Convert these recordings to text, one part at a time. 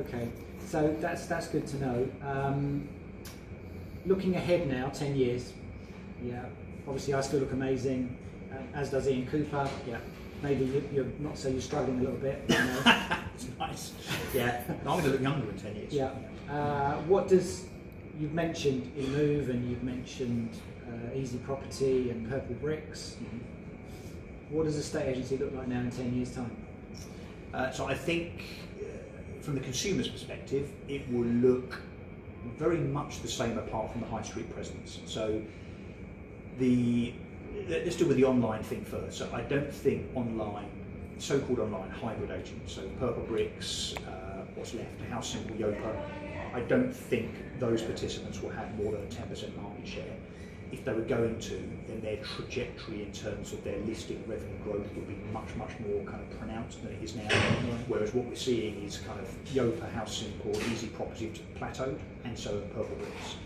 Okay, so that's good to know. Looking ahead now, 10 years. Yeah, obviously I still look amazing, as does Ian Cooper. Yeah, maybe you're not, so you're struggling a little bit. You know. It's nice. Yeah, I'm going to look younger in 10 years. Yeah. You've mentioned eMove and you've mentioned Easy Property and Purple Bricks. What does a estate agency look like now in 10 years' time? So I think from the consumer's perspective, it will look very much the same apart from the high street presence. So let's deal with the online thing first. So I don't think online, so-called online hybrid agents, so Purple Bricks, what's left, House Simple, Yopa, I don't think those participants will have more than a 10% market share. If they were going to, then their trajectory in terms of their listing revenue growth would be much, much more kind of pronounced than it is now. Whereas what we're seeing is kind of Yopa, House Simple, Easy Property plateaued, and so have Purple Bricks.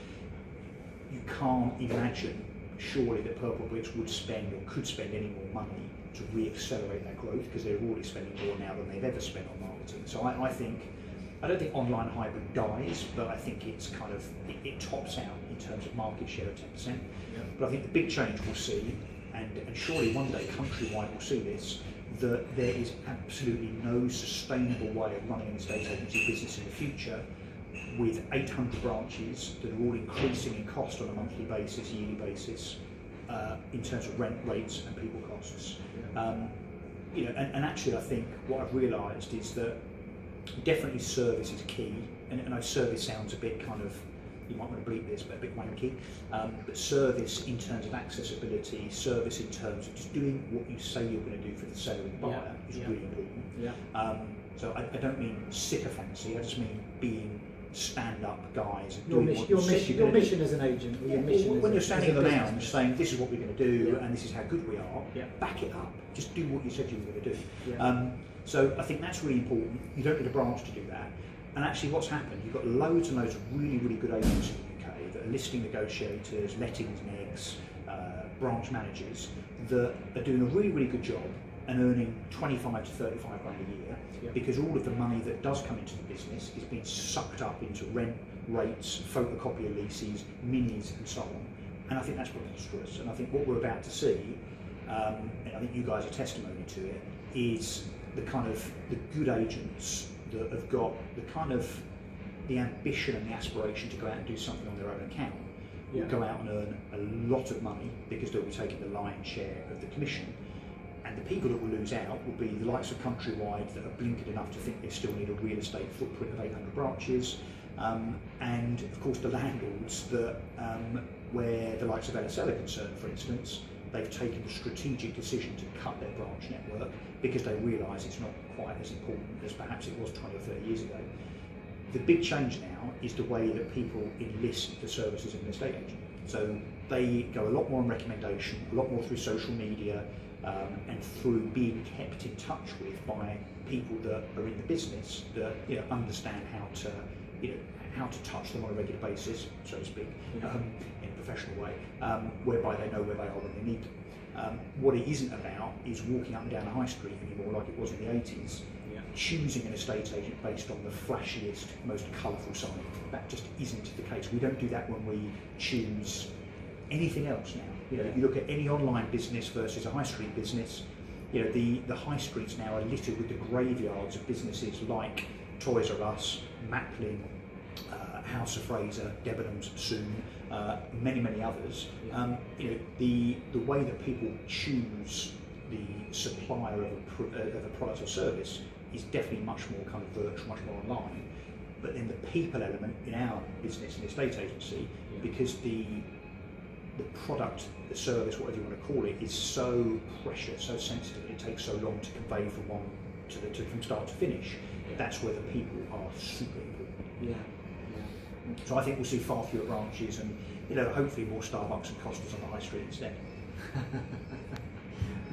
You can't imagine, surely, that Purple Bricks would spend or could spend any more money to re-accelerate that growth, because they're already spending more now than they've ever spent on marketing. So I don't think online hybrid dies, but I think it's kind of, it tops out in terms of market share of 10%. Yeah. But I think the big change we'll see, and surely one day Countrywide will see this, that there is absolutely no sustainable way of running an estate agency business in the future with 800 branches that are all increasing in cost on a monthly basis, yearly basis, in terms of rent rates and people costs. Yeah. And actually I think what I've realised is that definitely service is key, and I know service sounds a bit kind of, you might want to bleep this, but a bit wanky, but service in terms of accessibility, service in terms of just doing what you say you're going to do for the seller and buyer is really important. Yeah. So I don't mean sycophancy, I just mean being stand-up guys and doing what you said you're going to do. Your mission as an agent, or your mission when you're standing in the lounge saying this is what we're going to do and this is how good we are, back it up, just do what you said you were going to do. Yeah. So I think that's really important. You don't need a branch to do that. And actually what's happened, you've got loads and loads of really, really good agents in the UK that are listing negotiators, lettings negs, branch managers that are doing a really, really good job and earning 25 to 35 grand a year, because all of the money that does come into the business is being sucked up into rent, rates, photocopier leases, minis and so on. And I think that's preposterous. And I think what we're about to see, and I think you guys are testimony to it, is the kind of the good agents that have got the kind of the ambition and the aspiration to go out and do something on their own account will go out and earn a lot of money, because they'll be taking the lion's share of the commission. And the people that will lose out will be the likes of Countrywide that are blinkered enough to think they still need a real estate footprint of 800 branches, and of course the landlords that, where the likes of LSL are concerned, for instance, they've taken the strategic decision to cut their branch network because they realise it's not quite as important as perhaps it was 20 or 30 years ago. The big change now is the way that people enlist the services of an estate agent. So they go a lot more on recommendation, a lot more through social media, and through being kept in touch with by people that are in the business that understand how to touch them on a regular basis, so to speak, in a professional way, whereby they know where they are when they need them. What it isn't about is walking up and down a high street anymore like it was in the 80s, choosing an estate agent based on the flashiest, most colourful sign. That just isn't the case. We don't do that when we choose anything else now. If you look at any online business versus a high street business, the high streets now are littered with the graveyards of businesses like Toys R Us, Maplin, House of Fraser, Debenhams soon, many, many others. The way that people choose the supplier of a product or service is definitely much more kind of virtual, much more online. But then the people element in our business and estate agency, because the product, the service, whatever you want to call it, is so precious, so sensitive, it takes so long to convey from one from start to finish. That's where the people are super important. So I think we'll see far fewer branches and hopefully more Starbucks and Costas on the high street instead.